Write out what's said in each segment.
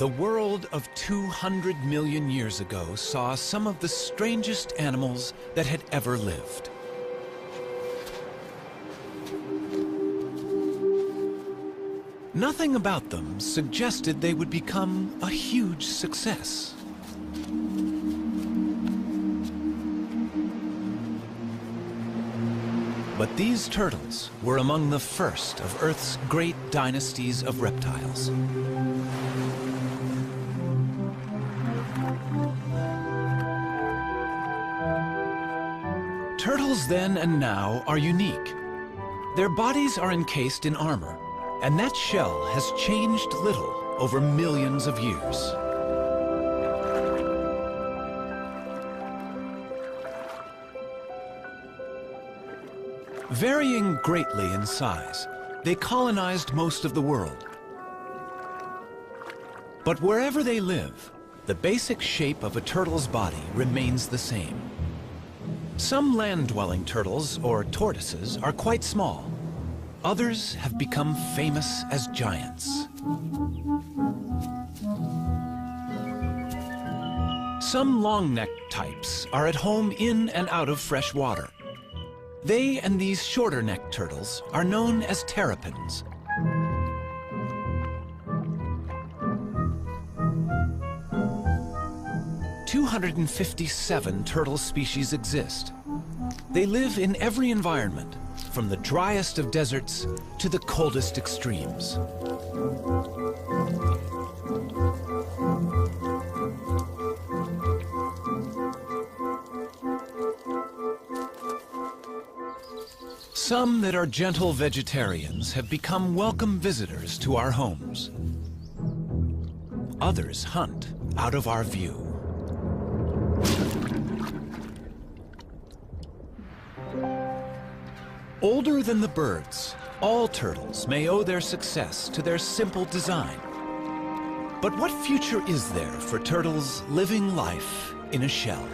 The world of 200 million years ago saw some of the strangest animals that had ever lived. Nothing about them suggested they would become a huge success. But these turtles were among the first of Earth's great dynasties of reptiles. Turtles then and now are unique. Their bodies are encased in armor, and that shell has changed little over millions of years. Varying greatly in size, they colonized most of the world. But wherever they live, the basic shape of a turtle's body remains the same. Some land-dwelling turtles, or tortoises, are quite small. Others have become famous as giants. Some long-necked types are at home in and out of fresh water. They and these shorter-necked turtles are known as terrapins. "257 turtle species exist. They live in every environment, from the driest of deserts to the coldest extremes. Some that are gentle vegetarians have become welcome visitors to our homes. Others hunt out of our view. Older than the birds, all turtles may owe their success to their simple design. But what future is there for turtles living life in a shell?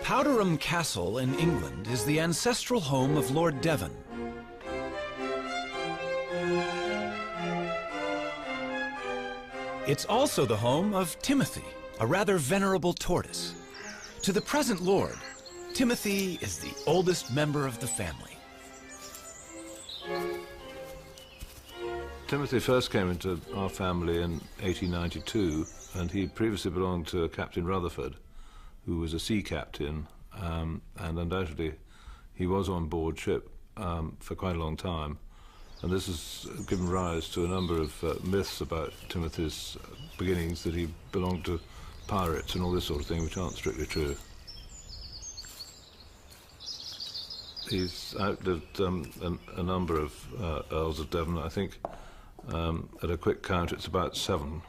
Powderham Castle in England is the ancestral home of Lord Devon. It's also the home of Timothy, a rather venerable tortoise. To the present Lord, Timothy is the oldest member of the family. Timothy first came into our family in 1892, and he previously belonged to Captain Rutherford, who was a sea captain, and undoubtedly he was on board ship for quite a long time. And this has given rise to a number of myths about Timothy's beginnings, that he belonged to pirates and all this sort of thing, which aren't strictly true. He's outlived a number of Earls of Devon. I think at a quick count it's about 7.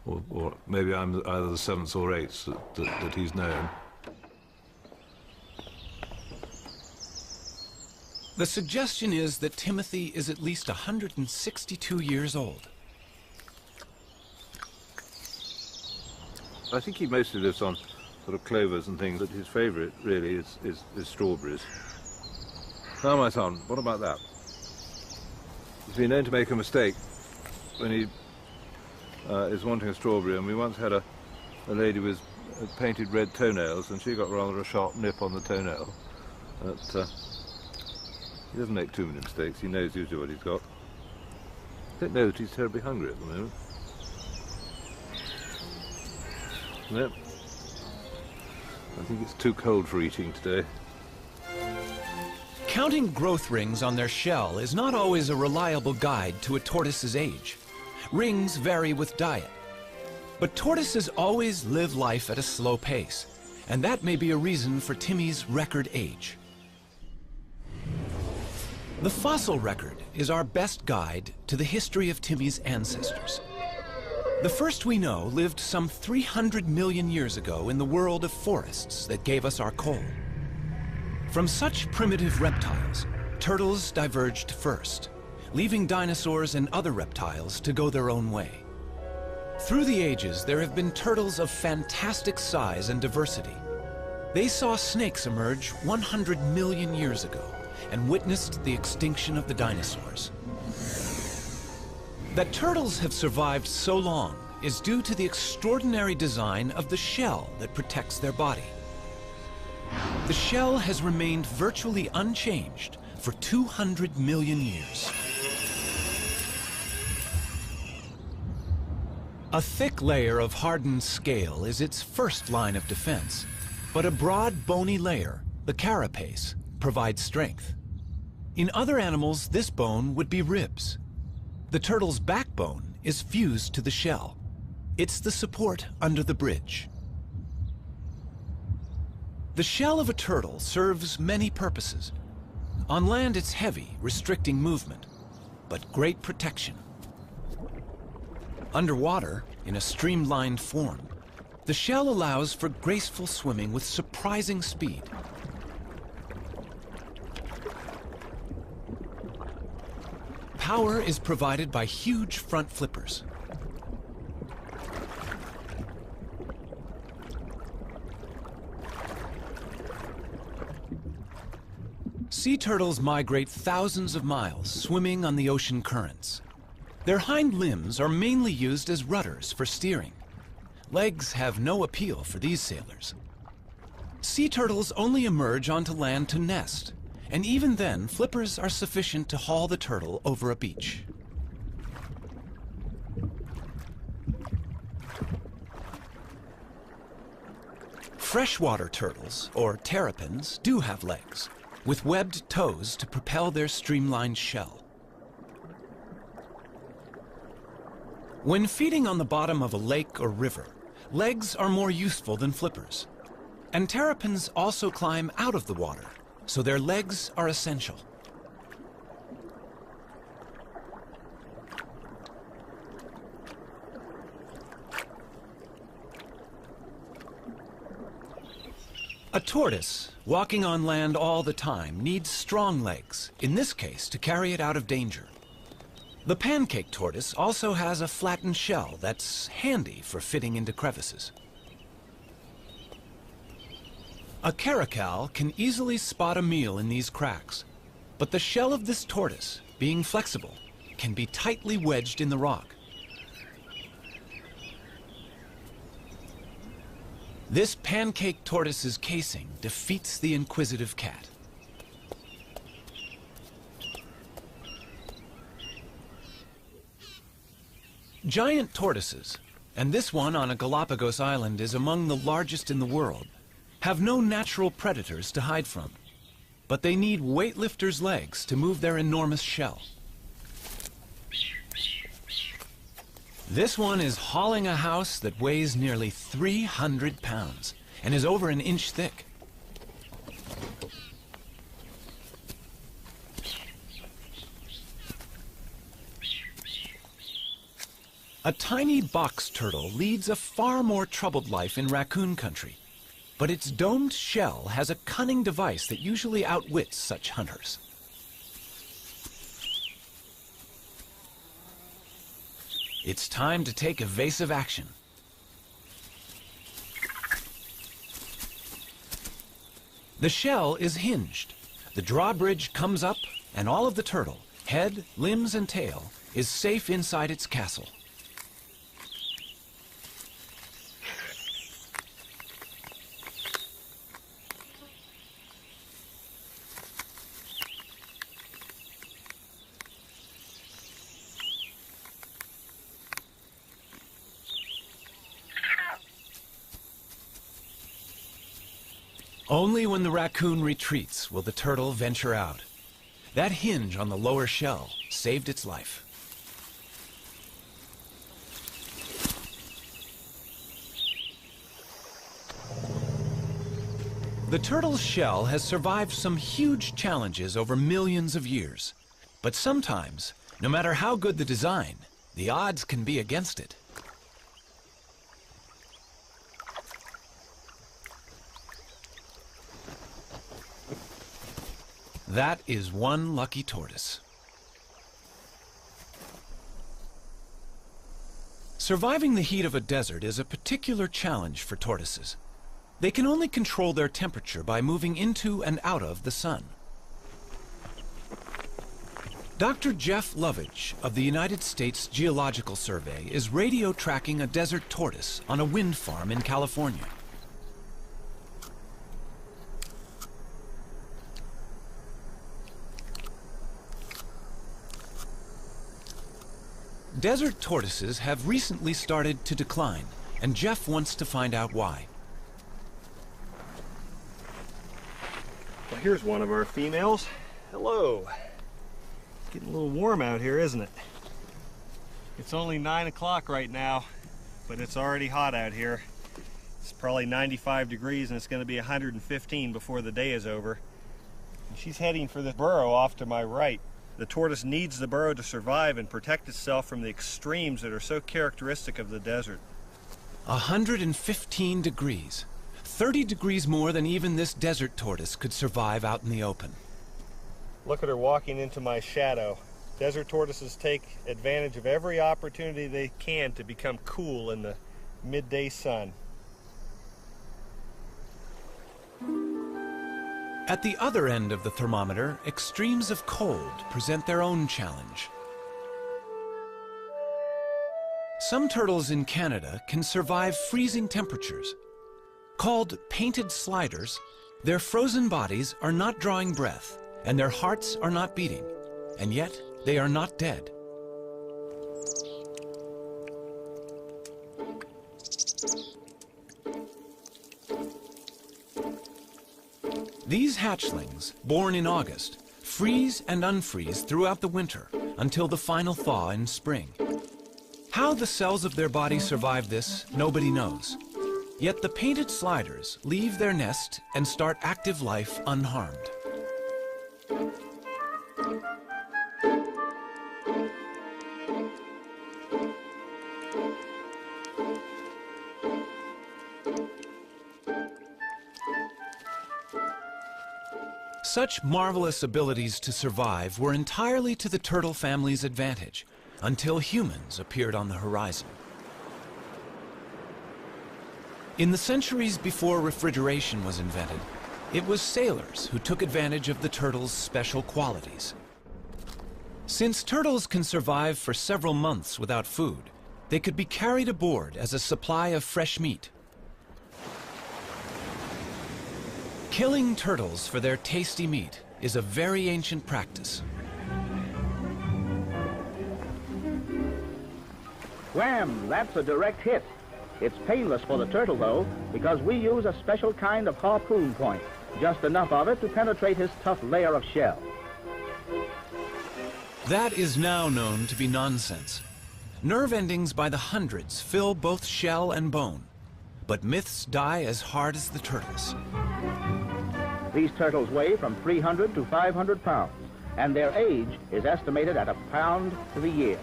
Or maybe I'm either the 7th or 8th that he's known. The suggestion is that Timothy is at least 162 years old. I think he mostly lives on sort of clovers and things, but his favourite really is strawberries. Now, my son, what about that? He's been known to make a mistake when he is wanting a strawberry, and we once had a lady with painted red toenails, and she got rather a sharp nip on the toenail. But he doesn't make too many mistakes. He knows usually what he's got. I don't know that he's terribly hungry at the moment. No. I think it's too cold for eating today. Counting growth rings on their shell is not always a reliable guide to a tortoise's age. Rings vary with diet. But tortoises always live life at a slow pace, and that may be a reason for Timmy's record age. The fossil record is our best guide to the history of Timmy's ancestors. The first we know lived some 300 million years ago in the world of forests that gave us our coal. From such primitive reptiles, turtles diverged first, leaving dinosaurs and other reptiles to go their own way. Through the ages, there have been turtles of fantastic size and diversity. They saw snakes emerge 100 million years ago and witnessed the extinction of the dinosaurs. That turtles have survived so long is due to the extraordinary design of the shell that protects their body. The shell has remained virtually unchanged for 200 million years. A thick layer of hardened scale is its first line of defense, but a broad, bony layer, the carapace, provides strength. In other animals, this bone would be ribs. The turtle's backbone is fused to the shell. It's the support under the bridge. The shell of a turtle serves many purposes. On land, it's heavy, restricting movement, but great protection. Underwater, in a streamlined form, the shell allows for graceful swimming with surprising speed. Power is provided by huge front flippers. Sea turtles migrate thousands of miles, swimming on the ocean currents. Their hind limbs are mainly used as rudders for steering. Legs have no appeal for these sailors. Sea turtles only emerge onto land to nest, and even then, flippers are sufficient to haul the turtle over a beach. Freshwater turtles, or terrapins, do have legs, with webbed toes to propel their streamlined shell. When feeding on the bottom of a lake or river, legs are more useful than flippers. And terrapins also climb out of the water, so their legs are essential. A tortoise, walking on land all the time, needs strong legs, in this case to carry it out of danger. The pancake tortoise also has a flattened shell that's handy for fitting into crevices. A caracal can easily spot a meal in these cracks, but the shell of this tortoise, being flexible, can be tightly wedged in the rock. This pancake tortoise's casing defeats the inquisitive cat. Giant tortoises, and this one on a Galapagos island is among the largest in the world, have no natural predators to hide from, but they need weightlifters' legs to move their enormous shell. This one is hauling a house that weighs nearly 300 pounds and is over an inch thick. A tiny box turtle leads a far more troubled life in raccoon country, but its domed shell has a cunning device that usually outwits such hunters. It's time to take evasive action. The shell is hinged. The drawbridge comes up, and all of the turtle, head, limbs, and tail, is safe inside its castle. Only when the raccoon retreats will the turtle venture out. That hinge on the lower shell saved its life. The turtle's shell has survived some huge challenges over millions of years. But sometimes, no matter how good the design, the odds can be against it. That is one lucky tortoise. Surviving the heat of a desert is a particular challenge for tortoises. They can only control their temperature by moving into and out of the sun. Dr. Jeff Lovage of the United States Geological Survey is radio tracking a desert tortoise on a wind farm in California. Desert tortoises have recently started to decline, and Jeff wants to find out why. Well, here's one of our females. Hello. Getting a little warm out here, isn't it? It's only 9 o'clock right now, but it's already hot out here. It's probably 95 degrees and it's going to be 115 before the day is over. And she's heading for the burrow off to my right. The tortoise needs the burrow to survive and protect itself from the extremes that are so characteristic of the desert. 115 degrees. 30 degrees more than even this desert tortoise could survive out in the open. Look at her walking into my shadow. Desert tortoises take advantage of every opportunity they can to become cool in the midday sun. At the other end of the thermometer, extremes of cold present their own challenge. Some turtles in Canada can survive freezing temperatures. Called painted sliders, their frozen bodies are not drawing breath, and their hearts are not beating, and yet they are not dead. These hatchlings, born in August, freeze and unfreeze throughout the winter until the final thaw in spring. How the cells of their body survive this, nobody knows. Yet the painted sliders leave their nest and start active life unharmed. Such marvelous abilities to survive were entirely to the turtle family's advantage, until humans appeared on the horizon. In the centuries before refrigeration was invented, it was sailors who took advantage of the turtle's special qualities. Since turtles can survive for several months without food, they could be carried aboard as a supply of fresh meat. Killing turtles for their tasty meat is a very ancient practice. Wham! That's a direct hit. It's painless for the turtle, though, because we use a special kind of harpoon point, just enough of it to penetrate his tough layer of shell. That is now known to be nonsense. Nerve endings by the hundreds fill both shell and bone, but myths die as hard as the turtles. These turtles weigh from 300 to 500 pounds, and their age is estimated at 1 pound to the year.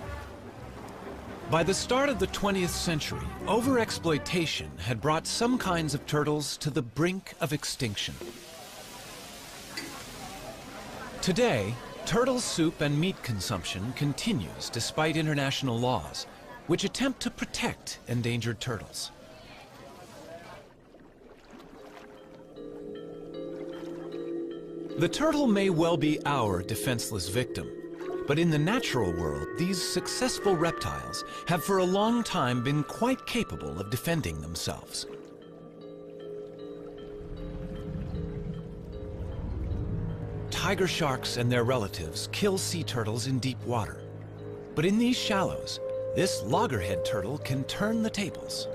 By the start of the 20th century, overexploitation had brought some kinds of turtles to the brink of extinction. Today, turtle soup and meat consumption continues despite international laws, which attempt to protect endangered turtles. The turtle may well be our defenseless victim, but in the natural world, these successful reptiles have for a long time been quite capable of defending themselves. Tiger sharks and their relatives kill sea turtles in deep water. But in these shallows, this loggerhead turtle can turn the tables.